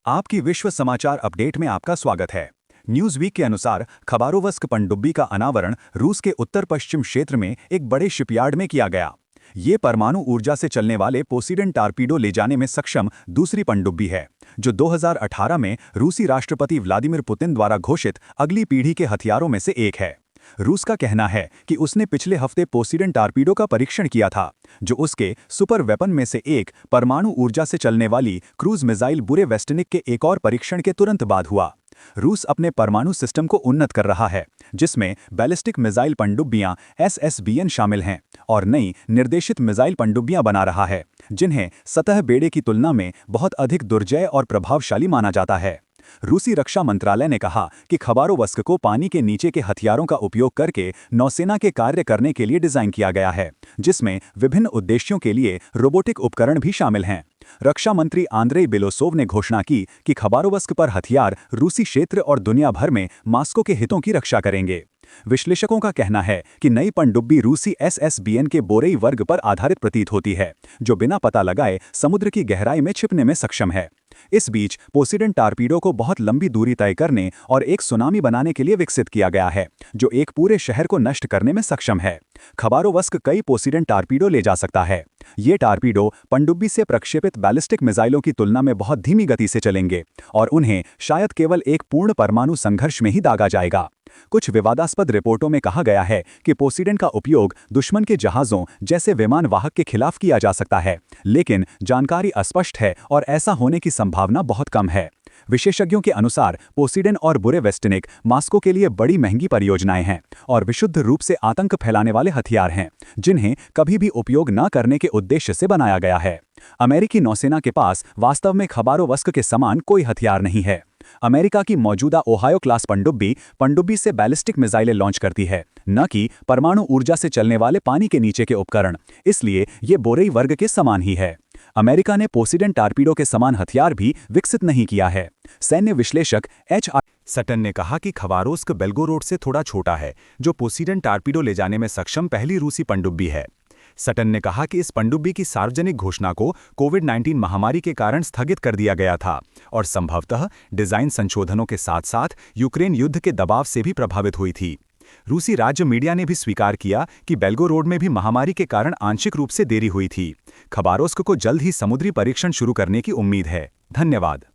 आपकी विश्व समाचार अपडेट में आपका स्वागत है। न्यूज़ वीक के अनुसार खबारोवस्क पनडुब्बी का अनावरण रूस के उत्तर पश्चिम क्षेत्र में एक बड़े शिपयार्ड में किया गया। ये परमाणु ऊर्जा से चलने वाले पोसीडन टारपीडो ले जाने में सक्षम दूसरी पनडुब्बी है, जो 2018 में रूसी राष्ट्रपति व्लादिमीर पुतिन द्वारा घोषित अगली पीढ़ी के हथियारों में से एक है। रूस का कहना है कि उसने पिछले हफ्ते पोसीडन टारपीडो का परीक्षण किया था, जो उसके सुपर वेपन में से एक परमाणु ऊर्जा से चलने वाली क्रूज मिसाइल बुरेवेस्टनिक के एक और परीक्षण के तुरंत बाद हुआ। रूस अपने परमाणु सिस्टम को उन्नत कर रहा है, जिसमें बैलिस्टिक मिसाइल पनडुब्बियां SSBN शामिल हैं और नई निर्देशित मिसाइल पनडुब्बियां बना रहा है, जिन्हें सतह बेड़े की तुलना में बहुत अधिक दुर्जय और प्रभावशाली माना जाता है। रूसी रक्षा मंत्रालय ने कहा कि खबारोवस्क को पानी के नीचे के हथियारों का उपयोग करके नौसेना के कार्य करने के लिए डिजाइन किया गया है, जिसमें विभिन्न उद्देश्यों के लिए रोबोटिक उपकरण भी शामिल हैं। रक्षा मंत्री आंद्रेई बेलोसोव ने घोषणा की कि खबारोवस्क पर हथियार रूसी क्षेत्र और दुनिया भर में मॉस्को के हितों की रक्षा करेंगे। विश्लेषकों का कहना है कि नई पनडुब्बी रूसी SSBN के बोरेई वर्ग पर आधारित प्रतीत होती है, जो बिना पता लगाए समुद्र की गहराई में छिपने में सक्षम है। इस बीच पोसीडन टारपीडो को बहुत लंबी दूरी तय करने और एक सुनामी बनाने के लिए विकसित किया गया है, जो एक पूरे शहर को नष्ट करने में सक्षम है। खबारोवस्क कई पोसीडन टारपीडो ले जा सकता है। ये टारपीडो पनडुब्बी से प्रक्षेपित बैलिस्टिक मिसाइलों की तुलना में बहुत धीमी गति से चलेंगे और उन्हें शायद केवल एक पूर्ण परमाणु संघर्ष में ही दागा जाएगा। कुछ विवादास्पद रिपोर्टों में कहा गया है कि पोसीडन का उपयोग दुश्मन के जहाज़ों जैसे विमान वाहक के खिलाफ किया जा सकता है, लेकिन जानकारी अस्पष्ट है और ऐसा होने की संभावना बहुत कम है। विशेषज्ञों के अनुसार पोसीडन और बुरेवेस्टनिक मॉस्को के लिए बड़ी महंगी परियोजनाएं हैं और विशुद्ध रूप से आतंक फैलाने वाले हथियार हैं, जिन्हें कभी भी उपयोग न करने के उद्देश्य से बनाया गया है। अमेरिकी नौसेना के पास वास्तव में खबारोवस्क के समान कोई हथियार नहीं है। अमेरिका की मौजूदा ओहायो क्लास पनडुब्बी से बैलिस्टिक मिसाइलें लॉन्च करती है, न कि परमाणु ऊर्जा से चलने वाले पानी के नीचे के उपकरण, इसलिए ये बोरेई वर्ग के समान ही है। अमेरिका ने पोसीडन टारपीडो के समान हथियार भी विकसित नहीं किया है। सैन्य विश्लेषक HR सटन ने कहा कि खबारोवस्क बेल्गोरोड से थोड़ा छोटा है, जो पोसीडन टारपीडो ले जाने में सक्षम पहली रूसी पनडुब्बी है। सटन ने कहा कि इस पनडुब्बी की सार्वजनिक घोषणा को कोविड-19 महामारी के कारण स्थगित कर दिया गया था और संभवतः डिजाइन संशोधनों के साथ साथ यूक्रेन युद्ध के दबाव से भी प्रभावित हुई थी। रूसी राज्य मीडिया ने भी स्वीकार किया कि बेल्गोरोड में भी महामारी के कारण आंशिक रूप से देरी हुई थी। खबारोवस्क को जल्द ही समुद्री परीक्षण शुरू करने की उम्मीद है। धन्यवाद।